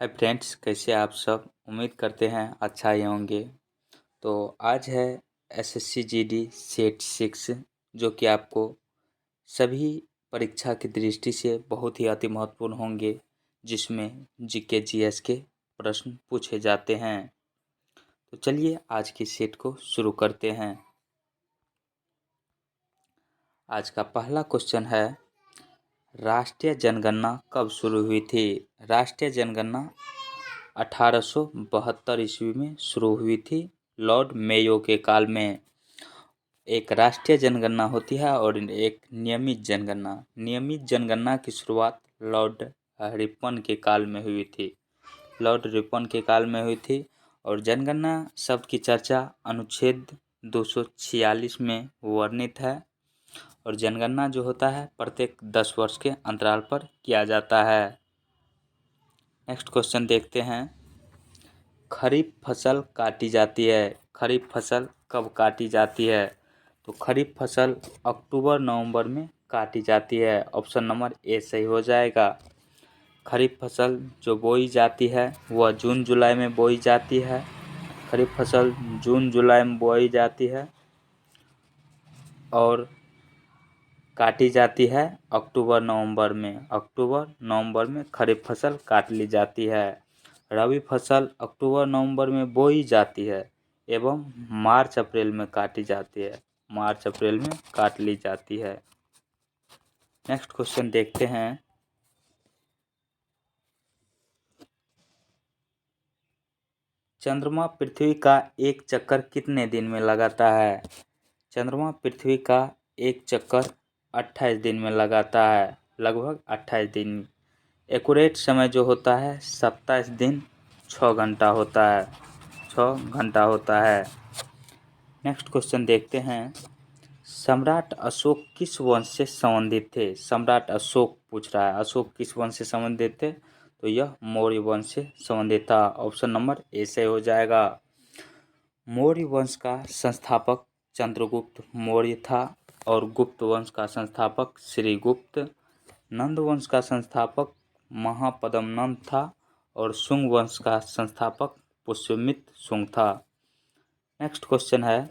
Hi friends, कैसे आप सब। उम्मीद करते हैं अच्छा ही होंगे। तो आज है एसएससी जीडी सेट 6, जो कि आपको सभी परीक्षा की दृष्टि से बहुत ही अति महत्वपूर्ण होंगे, जिसमें जीके जीएस के प्रश्न पूछे जाते हैं। तो चलिए आज की सेट को शुरू करते हैं। आज का पहला क्वेश्चन है, राष्ट्रीय जनगणना कब शुरू हुई थी। राष्ट्रीय जनगणना 1872 ईस्वी में शुरू हुई थी। लॉर्ड मेयो के काल में एक राष्ट्रीय जनगणना होती है और एक नियमित जनगणना। नियमित जनगणना की शुरुआत लॉर्ड रिपन के काल में हुई थी। लॉर्ड रिपन के काल में हुई थी और जनगणना शब्द की चर्चा अनुच्छेद 246 में वर्णित है। और जनगणना जो होता है प्रत्येक 10 वर्ष के अंतराल पर किया जाता है। नेक्स्ट क्वेश्चन देखते हैं, खरीफ फसल काटी जाती है। खरीफ फसल कब काटी जाती है। तो खरीफ फसल अक्टूबर नवंबर में काटी जाती है। ऑप्शन नंबर ए सही हो जाएगा। खरीफ फसल जो बोई जाती है वह जून जुलाई में बोई जाती है। खरीफ फसल जून जुलाई में बोई जाती है और काटी जाती है अक्टूबर नवंबर में। अक्टूबर नवंबर में खरीफ फसल काट ली जाती है। रबी फसल अक्टूबर नवंबर में बोई जाती है एवं मार्च अप्रैल में काटी जाती है। मार्च अप्रैल में काट ली जाती है। नेक्स्ट क्वेश्चन देखते हैं, चंद्रमा पृथ्वी का एक चक्कर कितने दिन में लगाता है। चंद्रमा पृथ्वी का एक चक्कर 28 दिन में लगाता है, लगभग 28 दिन। एक्यूरेट समय जो होता है 27 दिन 6 घंटा होता है। 6 घंटा होता है। नेक्स्ट क्वेश्चन देखते हैं, सम्राट अशोक किस वंश से संबंधित थे। सम्राट अशोक पूछ रहा है, अशोक किस वंश से संबंधित थे। तो यह मौर्य वंश से संबंधित था। ऑप्शन नंबर ए से हो जाएगा। मौर्य वंश का संस्थापक चंद्रगुप्त मौर्य था और गुप्त वंश का संस्थापक श्रीगुप्त। नंद वंश का संस्थापक महापद्मनंद था और शुंग वंश का संस्थापक पुष्यमित्र शुंग था। नेक्स्ट क्वेश्चन है,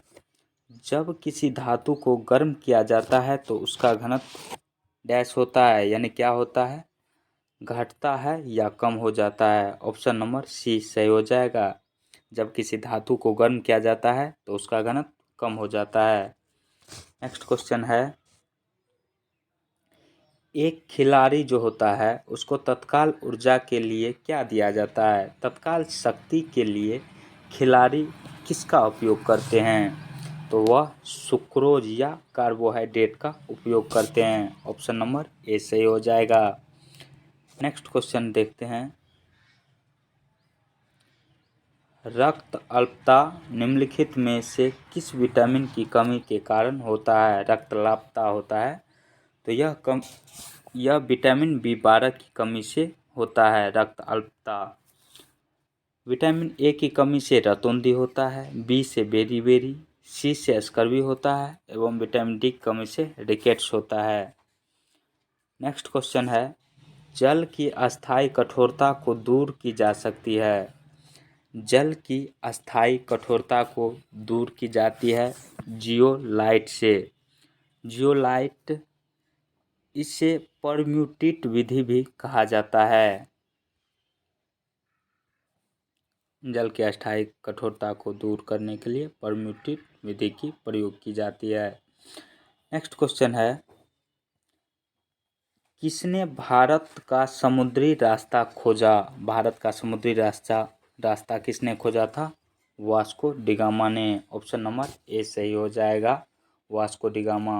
जब किसी धातु को गर्म किया जाता है तो उसका घनत्व डैश होता है, यानी क्या होता है, घटता है या कम हो जाता है। ऑप्शन नंबर सी सही हो जाएगा। जब किसी धातु को गर्म किया जाता है तो उसका घनत्व कम हो जाता है। नेक्स्ट क्वेश्चन है, एक खिलाड़ी जो होता है उसको तत्काल ऊर्जा के लिए क्या दिया जाता है। तत्काल शक्ति के लिए खिलाड़ी किसका उपयोग करते हैं। तो वह सुक्रोज या कार्बोहाइड्रेट का उपयोग करते हैं। ऑप्शन नंबर ए सही हो जाएगा। नेक्स्ट क्वेश्चन देखते हैं, रक्त अल्पता निम्नलिखित में से किस विटामिन की कमी के कारण होता है। रक्त अल्पता होता है तो यह विटामिन B12 की कमी से होता है। रक्त अल्पता। विटामिन ए की कमी से रतौंधी होता है, बी से बेरी, सी से स्कर्वी होता है एवं विटामिन डी की कमी से रिकेट्स होता है। नेक्स्ट क्वेश्चन है, जल की अस्थायी कठोरता को दूर की जा सकती है। जल की अस्थायी कठोरता को दूर की जाती है जियोलाइट से। जियोलाइट, इसे परम्यूटेट विधि भी कहा जाता है। जल की अस्थायी कठोरता को दूर करने के लिए परम्यूटेट विधि की प्रयोग की जाती है। नेक्स्ट क्वेश्चन है, किसने भारत का समुद्री रास्ता खोजा। भारत का समुद्री रास्ता किसने खोजा था। वास्को डिगामा ने। ऑप्शन नंबर ए सही हो जाएगा। Vasco da Gama.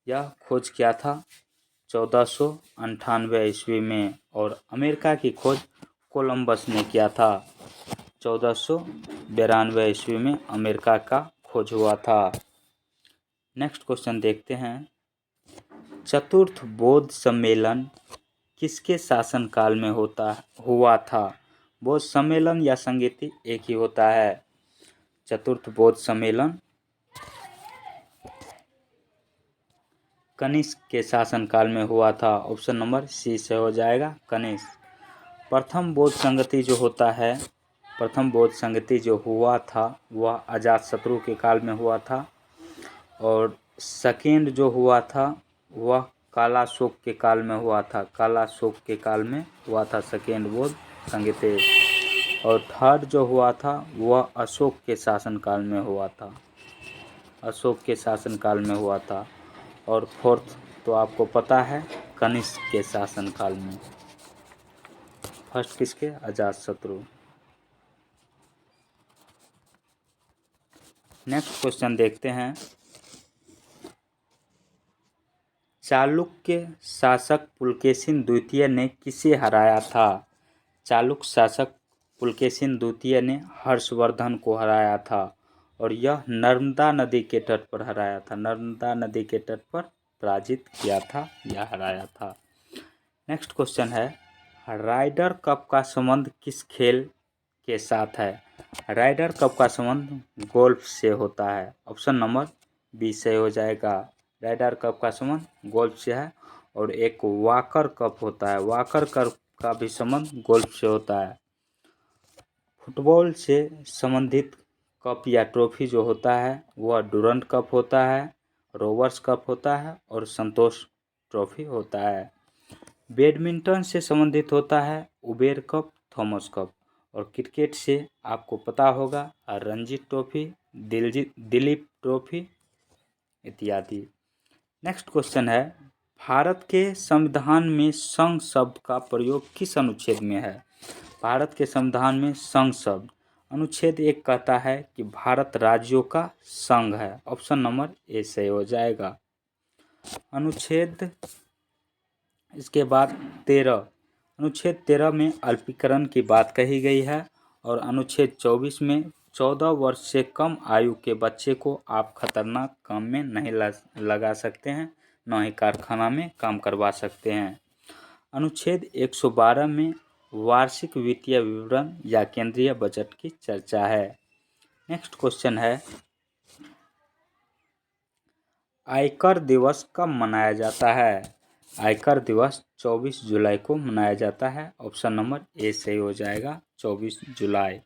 यह खोज किया था 1498 ईस्वी में और अमेरिका की खोज कोलंबस ने किया था। 1492 ईस्वी में अमेरिका का खोज हुआ था। नेक्स्ट क्वेश्चन देखते हैं, चतुर्थ बौद्ध सम्मेलन किसके शासनकाल में हुआ था। बौद्ध सम्मेलन या संगीति एक ही होता है। चतुर्थ बौद्ध सम्मेलन कनिष्क के शासनकाल में हुआ था। ऑप्शन नंबर सी से हो जाएगा, कनिष्क। प्रथम बौद्ध संगति जो होता है, प्रथम बौद्ध संगति जो हुआ था वह अजातशत्रु के काल में हुआ था, और सेकेंड जो हुआ था वह कालाशोक के काल में हुआ था, कालाशोक के काल में हुआ था सेकेंड बौद्ध संगति। और थर्ड जो हुआ था वह अशोक के शासनकाल में हुआ था, अशोक के शासनकाल में हुआ था। और फोर्थ तो आपको पता है कनिष्क के शासनकाल में। फर्स्ट किसके? अजातशत्रु। नेक्स्ट क्वेश्चन देखते हैं। चालुक्य शासक पुलकेशिन द्वितीय ने किसे हराया था? चालुक्य शासक पुलकेशिन द्वितीय ने हर्षवर्धन को हराया था, और यह नर्मदा नदी के तट पर हराया था, नर्मदा नदी के तट पर पराजित किया था या हराया था। नेक्स्ट क्वेश्चन है, राइडर कप का संबंध किस खेल के साथ है? राइडर कप का संबंध गोल्फ से होता है। ऑप्शन नंबर बी सही हो जाएगा। राइडर कप का संबंध गोल्फ से है। और एक वॉकर कप होता है, वॉकर कप का भी संबंध गोल्फ से होता है। फुटबॉल से संबंधित कप या ट्रॉफी जो होता है वह डुरंड कप होता है, रोवर्स कप होता है और संतोष ट्रॉफी होता है। बैडमिंटन से संबंधित होता है उबेर कप, थॉमस कप। और क्रिकेट से आपको पता होगा रणजी ट्रॉफी, दिलीप ट्रॉफी इत्यादि। नेक्स्ट क्वेश्चन है, भारत के संविधान में संघ शब्द का प्रयोग किस अनुच्छेद में है? भारत के संविधान में संघ शब्द अनुच्छेद 1 कहता है कि भारत राज्यों का संघ है। ऑप्शन नंबर ए सही हो जाएगा। अनुच्छेद इसके बाद 13, अनुच्छेद 13 में अल्पीकरण की बात कही गई है। और अनुच्छेद 24 में 14 वर्ष से कम आयु के बच्चे को आप खतरनाक काम में नहीं लगा सकते हैं, न ही कारखाना में काम करवा सकते हैं। अनुच्छेद 112 में वार्षिक वित्तीय विवरण या केंद्रीय बजट की चर्चा है। नेक्स्ट क्वेश्चन है, आयकर दिवस कब मनाया जाता है? आयकर दिवस 24 जुलाई को मनाया जाता है। ऑप्शन नंबर ए सही हो जाएगा, 24 जुलाई।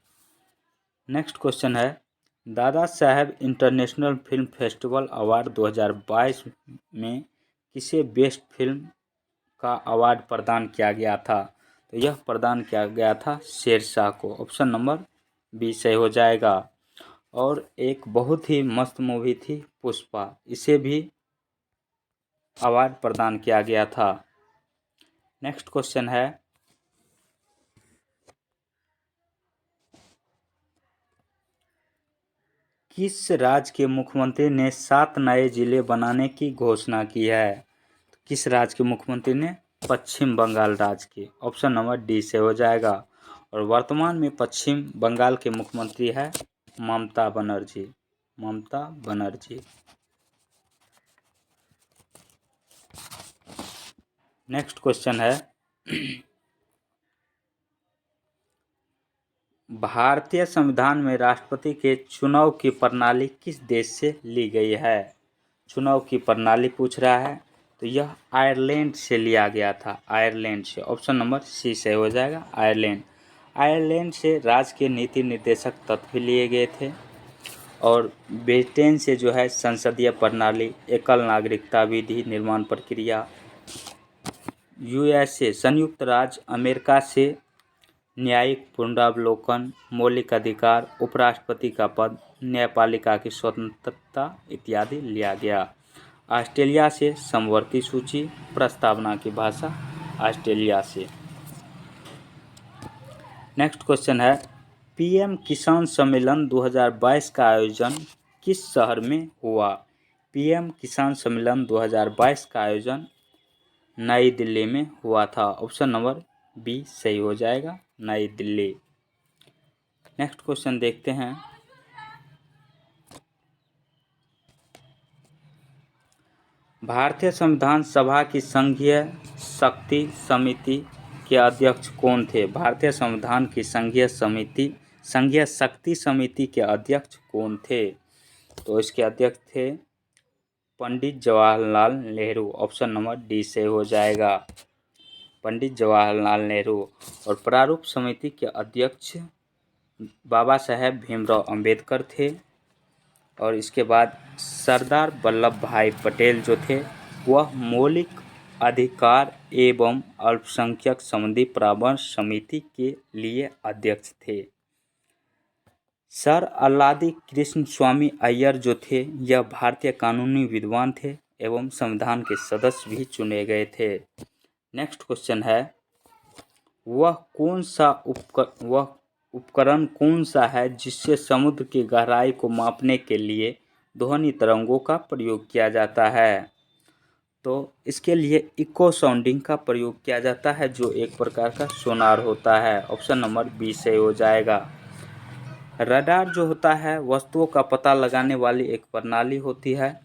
नेक्स्ट क्वेश्चन है, Dada Saheb international film festival award 2022 में किसे बेस्ट फिल्म का अवार्ड प्रदान किया गया था? तो यह प्रदान किया गया था शेरशाह को। ऑप्शन नंबर बी सही हो जाएगा। और एक बहुत ही मस्त मूवी थी पुष्पा, इसे भी अवार्ड प्रदान किया गया था। नेक्स्ट क्वेश्चन है, किस राज्य के मुख्यमंत्री ने 7 नए जिले बनाने की घोषणा की है? किस राज्य के मुख्यमंत्री ने? पश्चिम बंगाल राज्य के। ऑप्शन नंबर डी से हो जाएगा। और वर्तमान में पश्चिम बंगाल के मुख्यमंत्री है ममता बनर्जी, ममता बनर्जी। नेक्स्ट क्वेश्चन है, भारतीय संविधान में राष्ट्रपति के चुनाव की प्रणाली किस देश से ली गई है? चुनाव की प्रणाली पूछ रहा है, तो यह आयरलैंड से लिया गया था, आयरलैंड से। ऑप्शन नंबर सी से हो जाएगा, आयरलैंड। आयरलैंड से राज्य के नीति निर्देशक तत्व लिए गए थे। और ब्रिटेन से जो है संसदीय प्रणाली, एकल नागरिकता विधि निर्माण प्रक्रिया। यूएसए संयुक्त राज्य अमेरिका से न्यायिक पुनरावलोकन, मौलिक अधिकार, उपराष्ट्रपति का पद, न्यायपालिका की स्वतंत्रता इत्यादि लिया गया। ऑस्ट्रेलिया से समवर्ती सूची, प्रस्तावना की भाषा ऑस्ट्रेलिया से। नेक्स्ट क्वेश्चन है, पीएम किसान सम्मेलन 2022 का आयोजन किस शहर में हुआ? पीएम किसान सम्मेलन 2022 का आयोजन नई दिल्ली में हुआ था। ऑप्शन नंबर बी सही हो जाएगा, नई दिल्ली। नेक्स्ट क्वेश्चन देखते हैं, भारतीय संविधान सभा की संघीय शक्ति समिति के अध्यक्ष कौन थे? भारतीय संविधान की संघीय शक्ति समिति के अध्यक्ष कौन थे? तो इसके अध्यक्ष थे Pandit Jawaharlal Nehru. Option number D से हो जाएगा। पंडित जवाहरलाल नेहरू। और प्रारूप समिति के अध्यक्ष बाबा साहेब भीमराव अंबेडकर थे। और इसके बाद सरदार वल्लभ भाई पटेल जो थे वह मौलिक अधिकार एवं अल्पसंख्यक संबंधी परामर्श समिति के लिए अध्यक्ष थे। सर अल्लादी कृष्ण स्वामी अय्यर जो थे यह भारतीय कानूनी विद्वान थे एवं संविधान के सदस्य भी चुने गए थे। नेक्स्ट क्वेश्चन है, वह उपकरण कौन सा है जिससे समुद्र की गहराई को मापने के लिए ध्वनि तरंगों का प्रयोग किया जाता है? तो इसके लिए इको साउंडिंग का प्रयोग किया जाता है जो एक प्रकार का सोनार होता है। ऑप्शन नंबर बी सही हो जाएगा। रडार जो होता है वस्तुओं का पता लगाने वाली एक प्रणाली होती है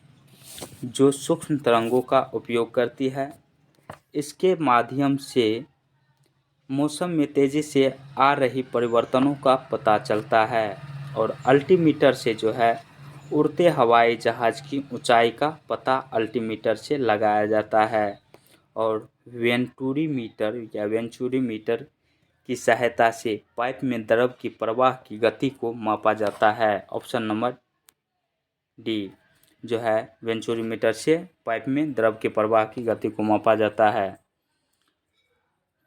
जो सूक्ष्म तरंगों का उपयोग करती है। इसके माध्यम से मौसम में तेजी से आ रही परिवर्तनों का पता चलता है। और अल्टीमीटर से जो है उड़ते हवाई जहाज की ऊंचाई का पता अल्टीमीटर से लगाया जाता है। और वेंचुरीमीटर की सहायता से पाइप में द्रव की प्रवाह की गति को मापा जाता है। ऑप्शन नंबर डी जो है वेंचुरीमीटर से पाइप में द्रव के प्रवाह की गति को मापा जाता है।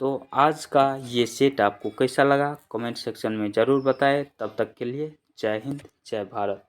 तो आज का ये सेट आपको कैसा लगा कमेंट सेक्शन में ज़रूर बताएं। तब तक के लिए जय हिंद जय भारत।